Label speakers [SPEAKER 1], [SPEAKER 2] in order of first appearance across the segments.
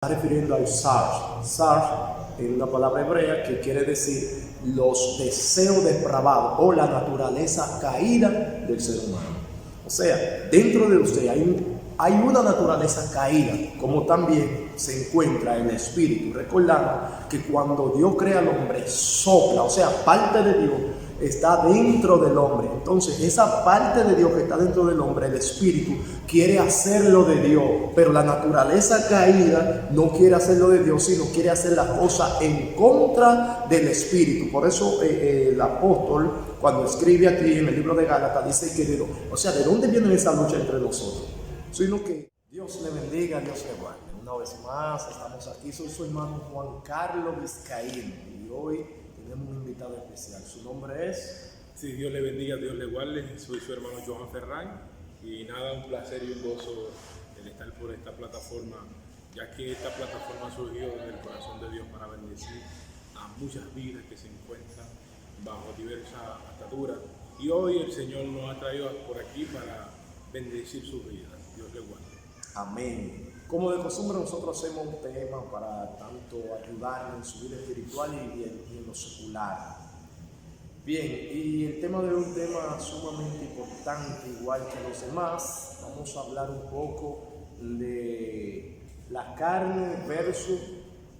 [SPEAKER 1] Está refiriendo al Sar. Sar es una palabra hebrea que quiere decir los deseos depravados o la naturaleza caída del ser humano. O sea, dentro de usted hay una naturaleza caída, como también se encuentra el espíritu. Recordando que cuando Dios crea al hombre, sopla, o sea, parte de Dios está dentro del hombre. Entonces, esa parte de Dios que está dentro del hombre, el espíritu, quiere hacerlo de Dios, pero la naturaleza caída no quiere hacerlo de Dios, sino quiere hacer la cosa en contra del espíritu. Por eso el apóstol, cuando escribe aquí en el libro de Gálatas, dice que ¿de dónde viene esa lucha entre nosotros? Sino que Dios le bendiga, Dios le guarde. Una vez más, estamos aquí. Soy su hermano Juan Carlos Vizcaíno y hoy tenemos un invitado especial. Su nombre es...
[SPEAKER 2] Sí, Dios le bendiga, Dios le guarde. Soy su hermano Johan Ferran y nada, un placer y un gozo el estar por esta plataforma, ya que esta plataforma surgió del corazón de Dios para bendecir a muchas vidas que se encuentran bajo diversas ataduras. Y hoy el Señor nos ha traído por aquí para bendecir sus vidas. Dios le guarde.
[SPEAKER 1] Amén. Como de costumbre, nosotros hacemos un tema para tanto ayudarnos en su vida espiritual y en lo secular. Bien, y el tema de hoy es un tema sumamente importante, igual que los demás. Vamos a hablar un poco de la carne versus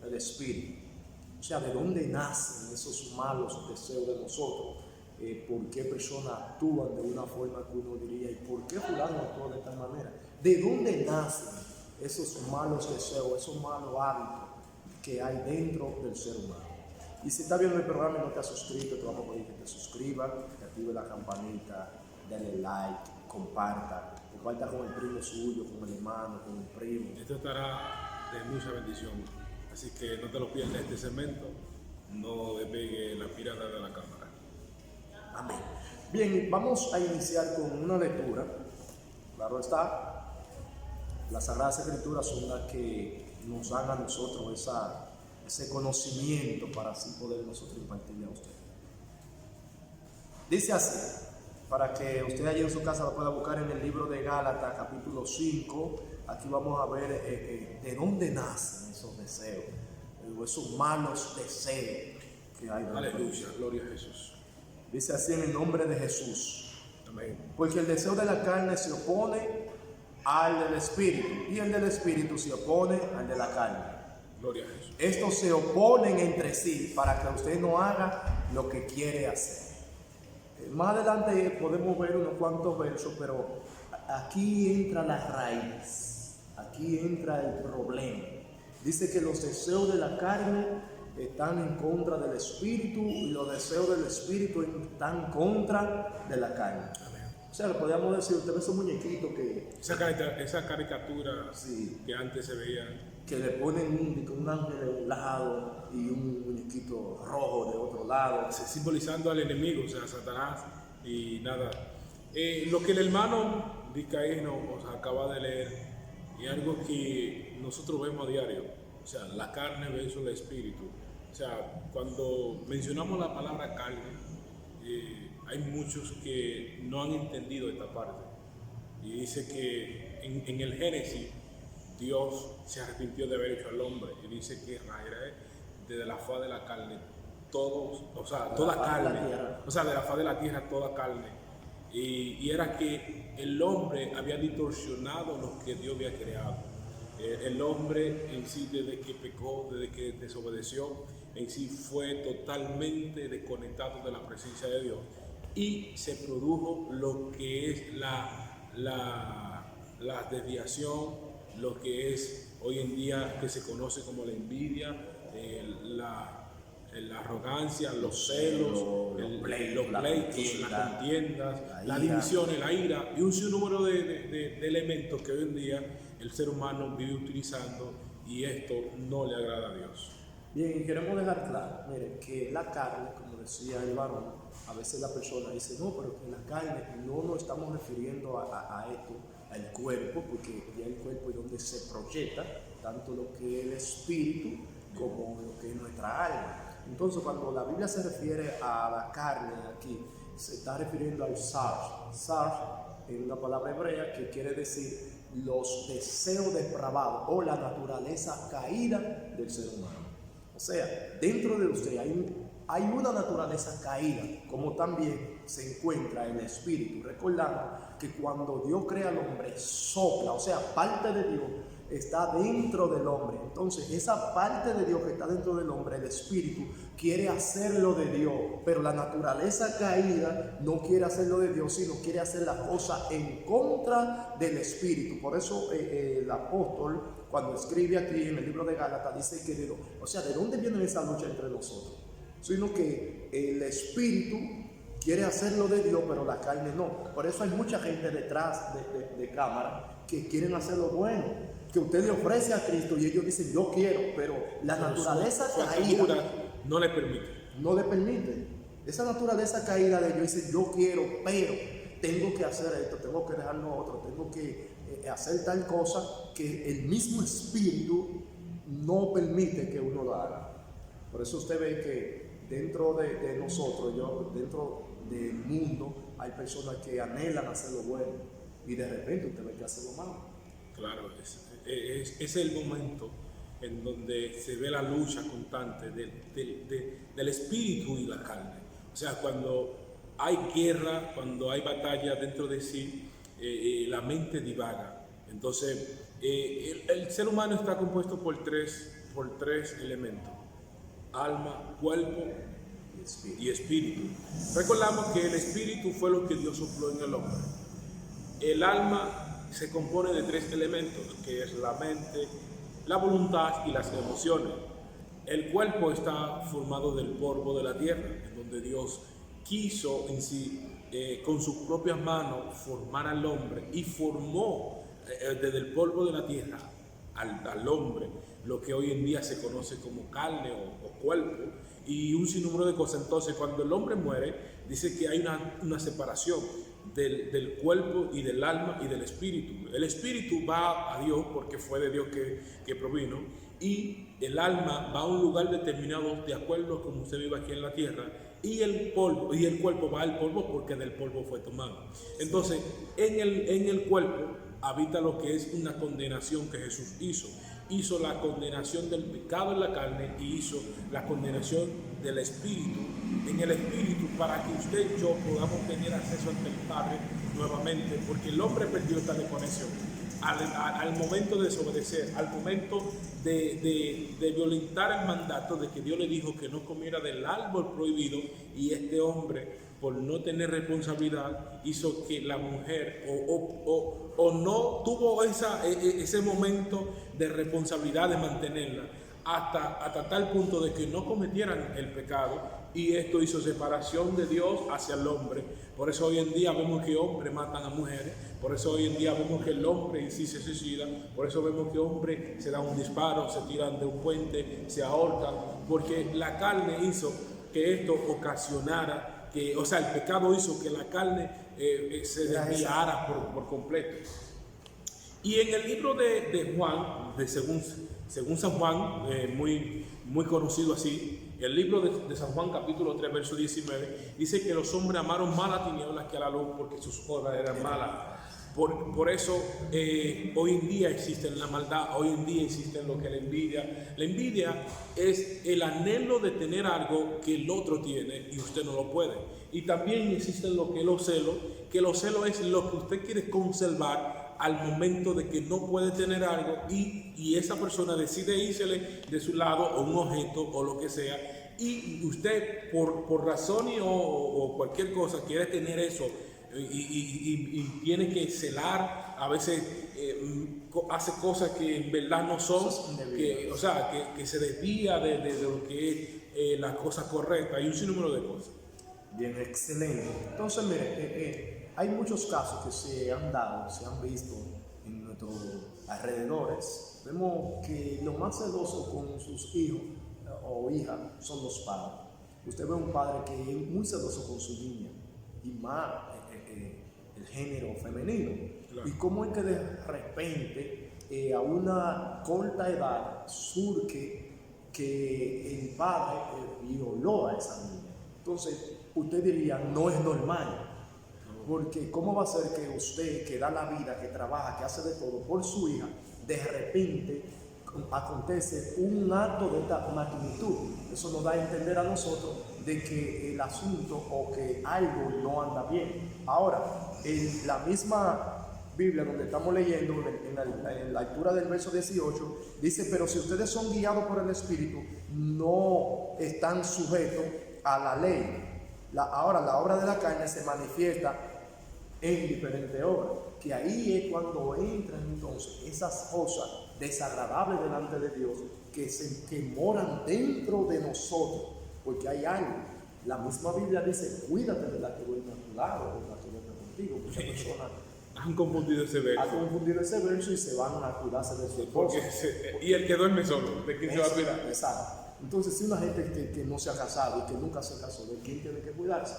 [SPEAKER 1] el espíritu. O sea, de dónde nacen esos malos deseos de nosotros. Por qué personas actúan de una forma que uno diría, ¿y por qué fulano actúa de tal manera? ¿De dónde nacen esos malos deseos, esos malos hábitos que hay dentro del ser humano? Y si estás viendo el programa y no te has suscrito, te vamos a pedir que te suscribas, que active la campanita, denle like, comparta con el primo suyo, con el hermano, con el primo.
[SPEAKER 2] Esto estará de mucha bendición, así que no te lo pierdas este segmento, no despegue la mirada de la cámara.
[SPEAKER 1] Amén. Bien, vamos a iniciar con una lectura. Claro está, las Sagradas Escrituras son las que nos dan a nosotros ese conocimiento para así poder nosotros impartirle a usted. Dice así, para que usted allí en su casa lo pueda buscar en el libro de Gálatas, capítulo 5. Aquí vamos a ver de dónde nacen esos deseos, esos malos deseos que hay.
[SPEAKER 2] Aleluya, gloria a Jesús.
[SPEAKER 1] Dice así en el nombre de Jesús.
[SPEAKER 2] Amén.
[SPEAKER 1] Porque el deseo de la carne se opone al del espíritu y el del espíritu se opone al de la carne.
[SPEAKER 2] Gloria a Jesús.
[SPEAKER 1] Estos se oponen entre sí para que usted no haga lo que quiere hacer. Más adelante podemos ver unos cuantos versos, pero aquí entra la raíz, aquí entra el problema. Dice que los deseos de la carne están en contra del espíritu y los deseos del espíritu están en contra de la carne. O sea, le podríamos decir, usted ve esos muñequitos que...
[SPEAKER 2] Esa caricatura
[SPEAKER 1] sí,
[SPEAKER 2] que antes se veía,
[SPEAKER 1] que le ponen un ángel de un lado y un muñequito rojo de otro lado.
[SPEAKER 2] simbolizando al enemigo, o sea, Satanás y nada. Lo que el hermano Vizcaíno acaba de leer es algo que nosotros vemos a diario, o sea, la carne versus el espíritu. O sea, cuando mencionamos la palabra carne, hay muchos que no han entendido esta parte. Y dice que en el Génesis, Dios se arrepintió de haber hecho al hombre y dice que Israel, desde la faz de la carne, toda carne, de la faz de la tierra, toda carne. Y era que el hombre había distorsionado lo que Dios había creado. El hombre en sí, desde que pecó, desde que desobedeció, en sí fue totalmente desconectado de la presencia de Dios. Y se produjo lo que es la desviación, lo que es hoy en día que se conoce como la envidia, la arrogancia, los celos, los pleitos, las contiendas, las divisiones, la ira y un sinnúmero de elementos que hoy en día el ser humano vive utilizando, y esto no le agrada a Dios.
[SPEAKER 1] Bien, y queremos dejar claro, miren, que la carne, como decía el varón, a veces la persona dice, no, pero que la carne no nos estamos refiriendo a esto, al cuerpo, porque ya el cuerpo es donde se proyecta tanto lo que es el espíritu como lo que es nuestra alma. Entonces, cuando la Biblia se refiere a la carne aquí, se está refiriendo al sar. Sar es una palabra hebrea que quiere decir los deseos depravados o la naturaleza caída del ser humano. O sea, dentro de usted hay una naturaleza caída, como también se encuentra el espíritu. Recordando que cuando Dios crea al hombre, sopla, o sea, parte de Dios está dentro del hombre. Entonces, esa parte de Dios que está dentro del hombre, el espíritu, quiere hacerlo de Dios, pero la naturaleza caída no quiere hacerlo de Dios, sino quiere hacer la cosa en contra del espíritu. Por eso el apóstol, cuando escribe aquí en el libro de Gálatas, dice que ¿de dónde viene esa lucha entre nosotros? Sino que el espíritu quiere hacerlo de Dios, pero la carne no. Por eso hay mucha gente detrás de cámara que quieren hacer lo bueno, que usted le ofrece a Cristo y ellos dicen yo quiero, pero la naturaleza caída
[SPEAKER 2] no le permite.
[SPEAKER 1] No le permite. Esa naturaleza caída de ellos dice yo quiero, pero tengo que hacer esto, tengo que dejar lo otro, tengo que hacer tal cosa que el mismo espíritu no permite que uno lo haga. Por eso usted ve que dentro de nosotros, dentro del mundo, hay personas que anhelan hacer lo bueno y de repente usted ve que hace lo malo.
[SPEAKER 2] Claro, es el momento en donde se ve la lucha constante del espíritu y la carne. O sea, cuando hay guerra, cuando hay batalla dentro de sí, la mente divaga. Entonces, el ser humano está compuesto por tres elementos: alma, cuerpo y espíritu. Recordamos que el espíritu fue lo que Dios sopló en el hombre. El alma se compone de tres elementos, que es la mente, la voluntad y las emociones. El cuerpo está formado del polvo de la tierra, en donde Dios quiso en sí, con sus propias manos, formar al hombre y formó desde el polvo de la tierra al hombre, lo que hoy en día se conoce como carne o cuerpo, y un sinnúmero de cosas. Entonces, cuando el hombre muere, dice que hay una separación del cuerpo y del alma y del espíritu. El espíritu va a Dios porque fue de Dios que provino, y el alma va a un lugar determinado de acuerdo a como usted vive aquí en la tierra, y el cuerpo va al polvo porque del polvo fue tomado. Entonces, en el cuerpo habita lo que es una condenación que Jesús hizo la condenación del pecado en la carne y hizo la condenación del espíritu en el espíritu, para que usted y yo podamos tener acceso ante el Padre nuevamente, porque el hombre perdió esta conexión al momento de desobedecer, al momento de violentar el mandato de que Dios le dijo que no comiera del árbol prohibido, y este hombre, por no tener responsabilidad, hizo que la mujer o no tuvo ese momento de responsabilidad de mantenerla hasta tal punto de que no cometieran el pecado, y esto hizo separación de Dios hacia el hombre. Por eso hoy en día vemos que hombres matan a mujeres, por eso hoy en día vemos que el hombre en sí se suicida, por eso vemos que hombres se dan un disparo, se tiran de un puente, se ahorcan, porque la carne hizo que esto ocasionara el pecado hizo que la carne se desviara por completo. Y en el libro de Juan, según San Juan, muy conocido así, el libro de San Juan capítulo 3 verso 19, dice que los hombres amaron más las tinieblas que a la luz porque sus obras eran malas. Por eso hoy en día existe la maldad, hoy en día existe lo que es la envidia. La envidia es el anhelo de tener algo que el otro tiene y usted no lo puede. Y también existe lo que es los celos, que los celos es lo que usted quiere conservar al momento de que no puede tener algo, y esa persona decide írsele de su lado, o un objeto o lo que sea, y usted por razón o cualquier cosa quiere tener eso, y tiene que celar, a veces hace cosas que en verdad no son, que se desvía de lo que es la cosa correcta. Hay un sinnúmero de cosas.
[SPEAKER 1] Bien, excelente. Entonces, mire, hay muchos casos que se han dado, se han visto en nuestros alrededores. Vemos que lo más celoso con sus hijos o hijas son los padres. Usted ve un padre que es muy celoso con su niña, y más el género femenino. Claro. Y cómo es que de repente a una corta edad surge que el padre violó a esa niña. Entonces usted diría, no es normal. porque ¿cómo va a ser que usted, que da la vida, que trabaja, que hace de todo por su hija, de repente acontece un acto de esta magnitud? Eso nos da a entender a nosotros de que el asunto o que algo no anda bien. Ahora, en la misma Biblia donde estamos leyendo, en la lectura del verso 18, dice: pero si ustedes son guiados por el Espíritu, no están sujetos a la ley. Ahora, la obra de la carne se manifiesta en diferentes obras, que ahí es cuando entran entonces esas cosas desagradables delante de Dios, que moran dentro de nosotros, porque hay algo. La misma Biblia dice: cuídate de la que duerme a tu lado o de la que duerme contigo. Muchas personas
[SPEAKER 2] han confundido ese verso.
[SPEAKER 1] Han confundido ese verso y se van a cuidarse de su esposa.
[SPEAKER 2] Y el que duerme solo, ¿de quién se va a cuidar?
[SPEAKER 1] Exacto. Entonces, si una gente que no se ha casado y que nunca se casó, ¿de quién tiene que cuidarse?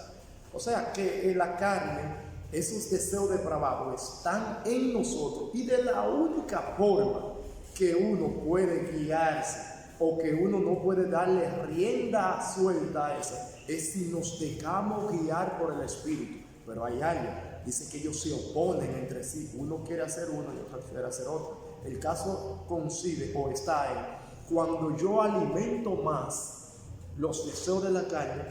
[SPEAKER 1] O sea, que la carne, esos deseos depravados están en nosotros, y de la única forma que uno puede guiarse o que uno no puede darle rienda suelta a eso es si nos dejamos guiar por el Espíritu. Pero hay algo, dice que ellos se oponen entre sí, uno quiere hacer uno y otro quiere hacer otro. El caso coincide o está en cuando yo alimento más los deseos de la carne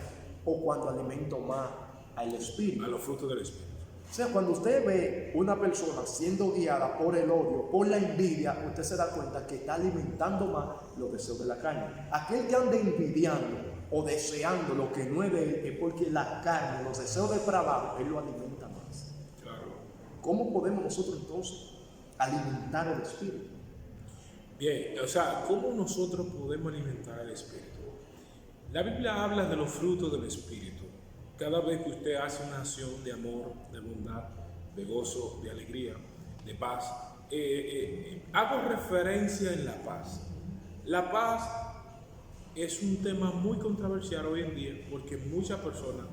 [SPEAKER 1] o cuando alimento más al Espíritu.
[SPEAKER 2] A los frutos del Espíritu.
[SPEAKER 1] O sea, cuando usted ve una persona siendo guiada por el odio, por la envidia, usted se da cuenta que está alimentando más los deseos de la carne. Aquel que anda envidiando o deseando lo que no es de él, es porque la carne, los deseos depravados, él lo alimenta más.
[SPEAKER 2] Claro.
[SPEAKER 1] ¿Cómo podemos nosotros entonces alimentar el Espíritu?
[SPEAKER 2] Bien, o sea, ¿cómo nosotros podemos alimentar el Espíritu? La Biblia habla de los frutos del Espíritu. Cada vez que usted hace una acción de amor, de bondad, de gozo, de alegría, de paz, hago referencia en la paz. La paz es un tema muy controversial hoy en día porque muchas personas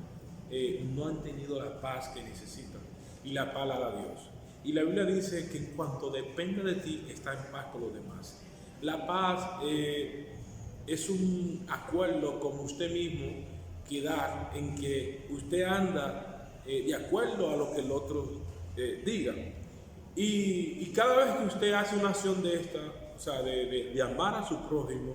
[SPEAKER 2] no han tenido la paz que necesitan, y la paz la da Dios. Y la Biblia dice que en cuanto depende de ti, está en paz con los demás. La paz es un acuerdo con usted mismo que da en que usted anda de acuerdo a lo que el otro diga. Y cada vez que usted hace una acción de esta, o sea, de amar a su prójimo,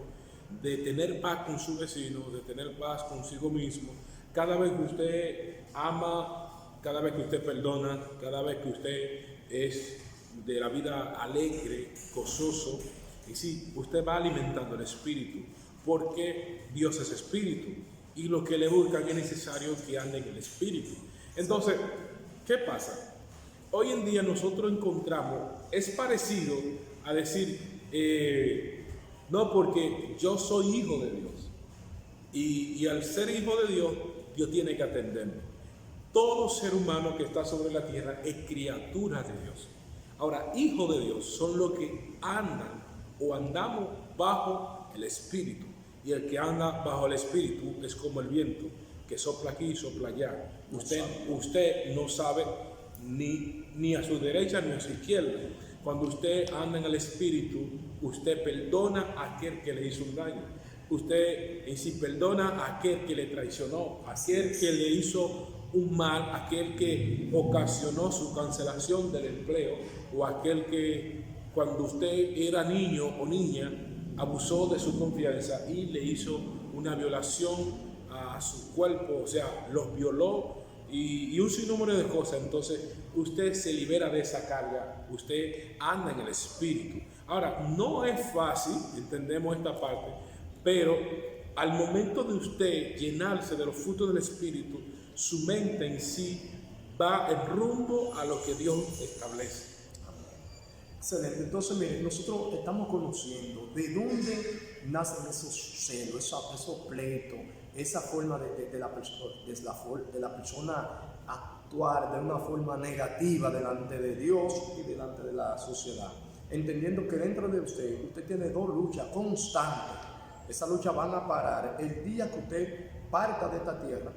[SPEAKER 2] de tener paz con su vecino, de tener paz consigo mismo, cada vez que usted ama, cada vez que usted perdona, cada vez que usted es de la vida alegre, gozoso, y sí, usted va alimentando el espíritu, porque Dios es espíritu, y lo que le buscan es necesario que ande en el espíritu. Entonces, ¿qué pasa? Hoy en día nosotros encontramos, es parecido a decir, no, porque yo soy hijo de Dios, y al ser hijo de Dios, Dios tiene que atenderme. Todo ser humano que está sobre la tierra es criatura de Dios. Ahora, hijos de Dios son los que andan o andamos bajo el Espíritu. Y el que anda bajo el Espíritu es como el viento que sopla aquí y sopla allá. Usted no sabe ni a su derecha ni a su izquierda. Cuando usted anda en el Espíritu, usted perdona a aquel que le hizo un daño. Usted en sí perdona a aquel que le traicionó, a aquel que le hizo un mal, aquel que ocasionó su cancelación del empleo, o aquel que cuando usted era niño o niña abusó de su confianza y le hizo una violación a su cuerpo, o sea, los violó y un sinnúmero de cosas. Entonces usted se libera de esa carga, usted anda en el Espíritu. Ahora, no es fácil, entendemos esta parte, pero al momento de usted llenarse de los frutos del Espíritu, su mente en sí va en rumbo a lo que Dios establece.
[SPEAKER 1] Excelente. Entonces, miren, nosotros estamos conociendo de dónde nacen esos celos, esos pleitos, esa forma de la persona actuar de una forma negativa delante de Dios y delante de la sociedad. Entendiendo que dentro de usted tiene dos luchas constantes. Esas luchas van a parar el día que usted parta de esta tierra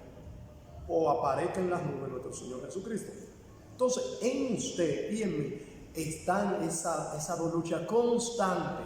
[SPEAKER 1] o aparezca en las nubes nuestro Señor Jesucristo. Entonces, en usted y en mí están esa lucha constante.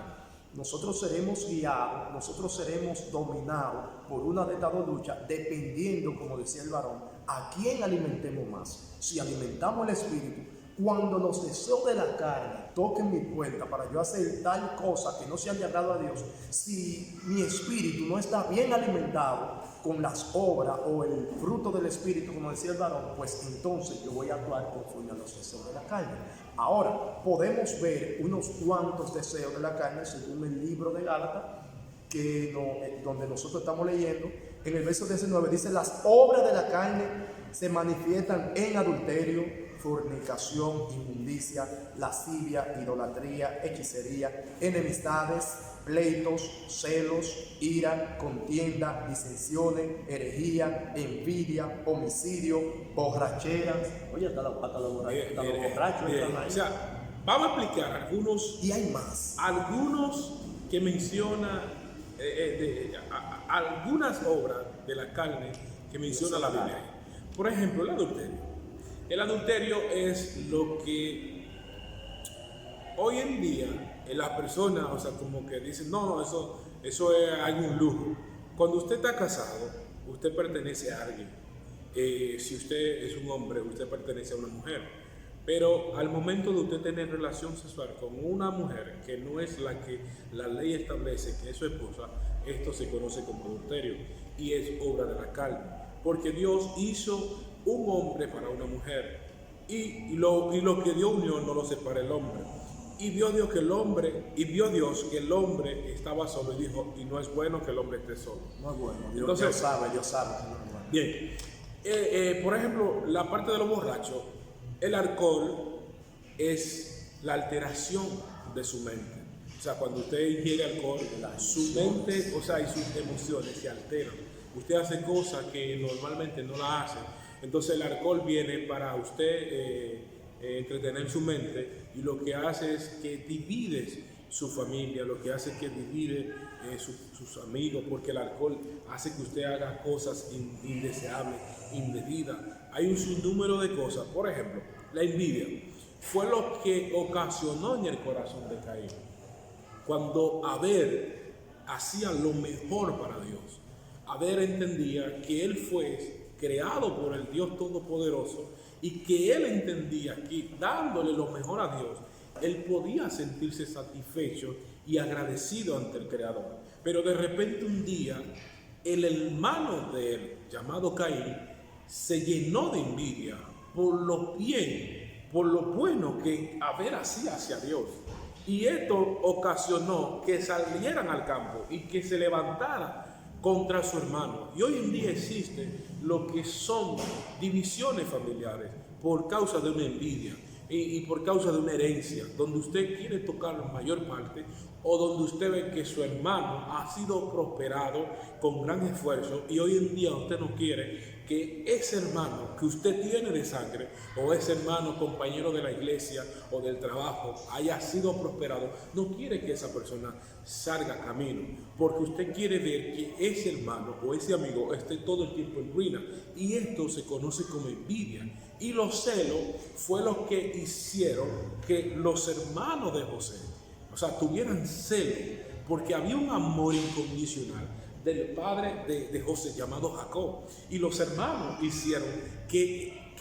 [SPEAKER 1] Nosotros seremos guiados, nosotros seremos dominados por una de estas dos luchas, dependiendo, como decía el varón, ¿a quién alimentemos más? Si alimentamos el espíritu, cuando los deseos de la carne toquen mi puerta para yo hacer tal cosa que no sea de agrado a Dios, si mi espíritu no está bien alimentado con las obras o el fruto del espíritu, como decía el varón, pues entonces yo voy a actuar conforme a los deseos de la carne. Ahora, podemos ver unos cuantos deseos de la carne según el libro de Gálatas, donde nosotros estamos leyendo. En el verso 19 dice: las obras de la carne se manifiestan en adulterio, fornicación, inmundicia, lascivia, idolatría, hechicería, enemistades, pleitos, celos, ira, contienda, disensiones, herejía, envidia, homicidio, borracheras. Oye, hasta los borrachos están ahí.
[SPEAKER 2] O sea, vamos a explicar algunos.
[SPEAKER 1] Y hay más.
[SPEAKER 2] Algunos que menciona, algunas obras de la carne que menciona la Biblia. Por ejemplo, el adulterio. El adulterio es lo que hoy en día las personas, o sea, como que dicen, no, eso es algún lujo. Cuando usted está casado, usted pertenece a alguien. Si usted es un hombre, usted pertenece a una mujer. Pero al momento de usted tener relación sexual con una mujer que no es la que la ley establece que es su esposa, esto se conoce como adulterio y es obra de la carne. Porque Dios hizo un hombre para una mujer y lo que Dios unió no lo separa el hombre. Y vio Dios que el hombre estaba solo y dijo, y no es bueno que el hombre esté solo.
[SPEAKER 1] No es bueno,
[SPEAKER 2] Entonces,
[SPEAKER 1] Dios sabe.
[SPEAKER 2] Bien, por ejemplo, la parte de los borrachos, el alcohol es la alteración de su mente. O sea, cuando usted ingiere alcohol, su mente, o sea, y sus emociones se alteran. Usted hace cosas que normalmente no la hace. Entonces el alcohol viene para usted entretener su mente, y lo que hace es que divide su familia, lo que hace es que divide sus amigos, porque el alcohol hace que usted haga cosas indeseables, indebidas. Hay un sinnúmero de cosas. Por ejemplo, la envidia fue lo que ocasionó en el corazón de Caín. Cuando Abel hacía lo mejor para Dios, Abel entendía que él fue creado por el Dios Todopoderoso y que él entendía que dándole lo mejor a Dios, él podía sentirse satisfecho y agradecido ante el Creador. Pero de repente un día, el hermano de él, llamado Caín, se llenó de envidia por lo bueno que Abel hacía hacia Dios. Y esto ocasionó que salieran al campo y que se levantara contra su hermano. Y hoy en día existe lo que son divisiones familiares por causa de una envidia y por causa de una herencia, donde usted quiere tocar la mayor parte, o donde usted ve que su hermano ha sido prosperado con gran esfuerzo, y hoy en día usted no quiere que ese hermano que usted tiene de sangre, o ese hermano compañero de la iglesia o del trabajo, haya sido prosperado. No quiere que esa persona salga camino, porque usted quiere ver que ese hermano o ese amigo esté todo el tiempo en ruina, y esto se conoce como envidia. Y los celos fue lo que hicieron que los hermanos de José, o sea, tuvieran celos, porque había un amor incondicional del padre de José llamado Jacob, y los hermanos hicieron que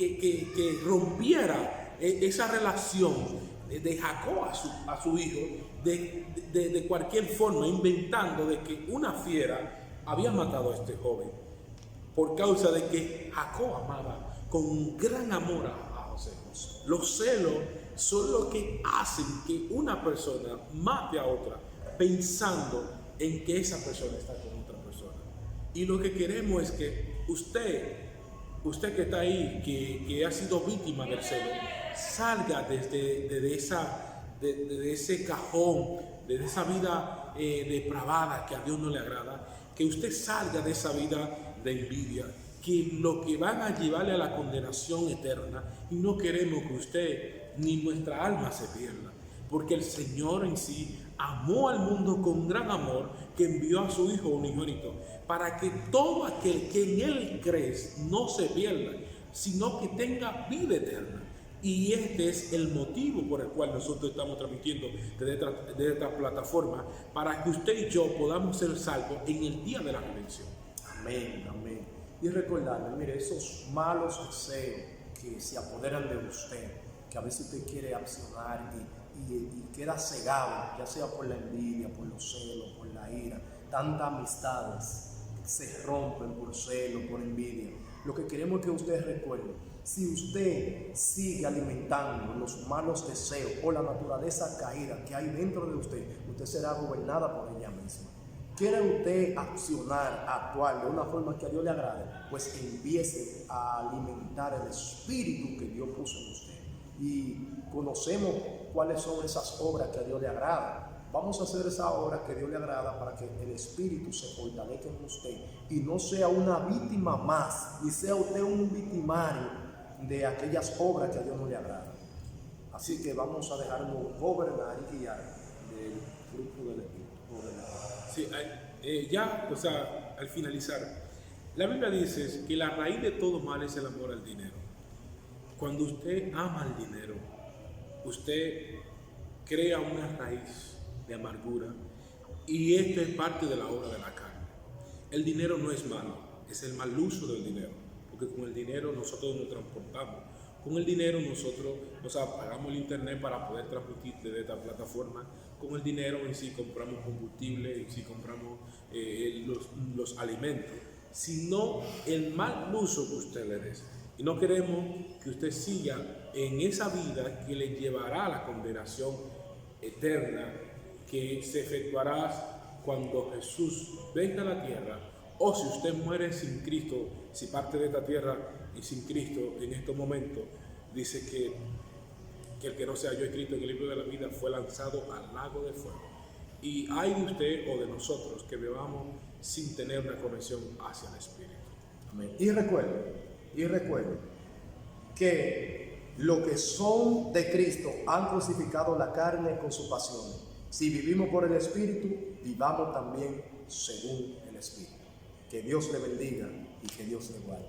[SPEAKER 2] rompiera esa relación de Jacob a su hijo de cualquier forma, inventando de que una fiera había matado a este joven por causa de que Jacob amaba con gran amor a José. Los celos son lo que hacen que una persona mate a otra pensando en que esa persona está con otra persona. Y lo que queremos es que usted que está ahí, que ha sido víctima del celo, salga de ese cajón, de esa vida depravada que a Dios no le agrada, que usted salga de esa vida de envidia, que lo que van a llevarle a la condenación eterna, y no queremos que usted ni nuestra alma se pierda, porque el Señor en sí amó al mundo con gran amor, que envió a su Hijo unigénito, para que todo aquel que en Él cree no se pierda, sino que tenga vida eterna. Y este es el motivo por el cual nosotros estamos transmitiendo desde esta plataforma, para que usted y yo podamos ser salvos en el día de la redención.
[SPEAKER 1] Amén, amén. Y recordarle, mire, esos malos deseos que se apoderan de usted, que a veces usted quiere accionar y queda cegado, ya sea por la envidia, por los celos, por la ira, tantas amistades se rompen por celo, por envidia. Lo que queremos es que usted recuerde, si usted sigue alimentando los malos deseos o la naturaleza caída que hay dentro de usted, usted será gobernada por ella misma. ¿Quiere usted accionar, actuar de una forma que a Dios le agrade? Pues empiece a alimentar el espíritu que Dios puso en usted. Y conocemos cuáles son esas obras que a Dios le agrada. Vamos a hacer esa obra que Dios le agrada para que el espíritu se fortalezca en usted y no sea una víctima más, ni sea usted un victimario de aquellas obras que a Dios no le agrada. Así que vamos a dejarnos gobernar y guiar del fruto del espíritu.
[SPEAKER 2] Sí, ya, o sea, al finalizar, la Biblia dice que la raíz de todo mal es el amor al dinero. Cuando usted ama el dinero, usted crea una raíz de amargura, y esto es parte de la obra de la carne. El dinero no es malo, es el mal uso del dinero, porque con el dinero nosotros nos transportamos, con el dinero nosotros, o sea, pagamos el internet para poder transmitir desde esta plataforma, con el dinero en sí compramos combustible, en sí compramos los alimentos, sino el mal uso que usted le dé. Y no queremos que usted siga en esa vida que le llevará a la condenación eterna, que se efectuará cuando Jesús venga a la tierra, o si usted muere sin Cristo, si parte de esta tierra y sin Cristo en estos momentos, dice que el que no se halló escrito en el libro de la vida fue lanzado al lago de fuego. Y hay de usted o de nosotros que vivamos sin tener una conexión hacia el Espíritu.
[SPEAKER 1] Amén. Y recuerden que los que son de Cristo han crucificado la carne con sus pasiones. Si vivimos por el Espíritu, vivamos también según el Espíritu. Que Dios le bendiga y que Dios le guarde.